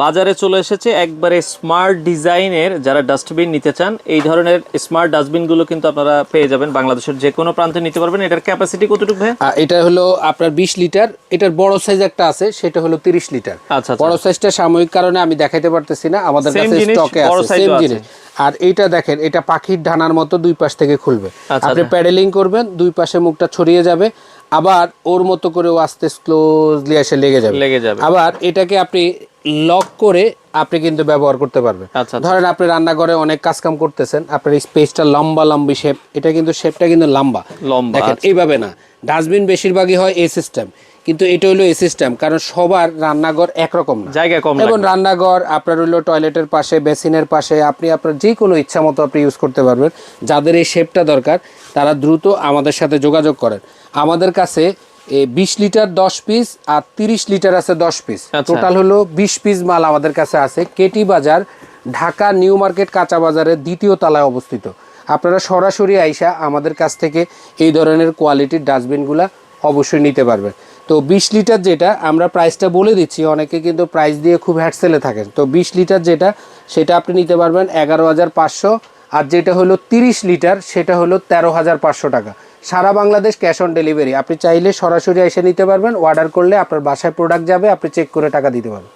বাজারে চলে এসেছে একবারে স্মার্ট ডিজাইনের, যারা ডাস্টবিন নিতে চান এই ধরনের স্মার্ট ডাস্টবিনগুলো কিন্তু আপনারা পেয়ে যাবেন, বাংলাদেশের যে কোনো প্রান্তে নিতে পারবেন। এটার ক্যাপাসিটি কতটুকু ভাই? এটা হলো আপনার 20 লিটার, এটার বড় সাইজ একটা আছে সেটা হলো 30 লিটার। আচ্ছা, বড় সাইজটা সাময়িক কারণে আমি দেখাইতে পারতেছি না, আমাদের কাছে স্টকে আছে সেম জিনিস। আর এইটা দেখেন, এটা পাখির ডানার মতো দুই পাশ থেকে খুলবে, আপনি প্যাডেলিং করবেন দুই পাশে মুখটা ছড়িয়ে যাবে, আবার ওর মতো করে আস্তে স্লোলি এসে লেগে যাবে। আবার এটাকে আপনি লক করে আপনি কিন্তু ব্যবহার করতে পারবেন। ধরেন আপনি রান্নাঘরে অনেক কাজ কাম করতেছেন, আপনার স্পেসটা লম্বা লম্বি শেপ, এটা কিন্তু শেপটা কিন্তু লম্বা দেখেন এইভাবে না। ডাস্টবিন বেশিরভাগই হয় এ সিস্টেম, কিন্তু এটা হলো এ সিস্টেম কারণ সবার রান্নাঘর একরকম না, জায়গা কম, এবং রান্নাঘর আপনার হলো টয়লেটের পাশে, বেসিনের পাশে আপনি আপনার যে কোনো ইচ্ছা মতো আপনি ইউজ করতে পারবেন। যাদের এই শেপটা দরকার তারা দ্রুত আমাদের সাথে যোগাযোগ করেন। আমাদের কাছে 20 লিটার 10 পিস আর 30 লিটার আছে 10 পিস, টোটাল হলো 20 পিস মাল আমাদের কাছে আছে। কেটি বাজার, ঢাকা নিউ মার্কেট কাঁচা বাজারের দ্বিতীয় তলায় অবস্থিত। আপনারা সরাসরি আইসা আমাদের কাছ থেকে এই ধরনের কোয়ালিটির ডাস্টবিনগুলা অবশ্যই নিতে পারবেন। তো 20 লিটার যেটা আমরা প্রাইসটা বলে দিচ্ছি, অনেকে কিন্তু প্রাইস দিয়ে খুব হ্যাটসেলে থাকেন। তো 20 লিটার যেটা সেটা আপনি নিতে পারবেন 11,500, আর যেটা হলো 30 লিটার সেটা হলো 13,500 টাকা। সারা বাংলাদেশ ক্যাশ অন ডেলিভারি, আপনি চাইলে সরাসরি এসে নিতে পারবেন, অর্ডার করলে আপনার বাসায় প্রোডাক্ট যাবে, আপনি চেক করে টাকা দিতে পারবেন।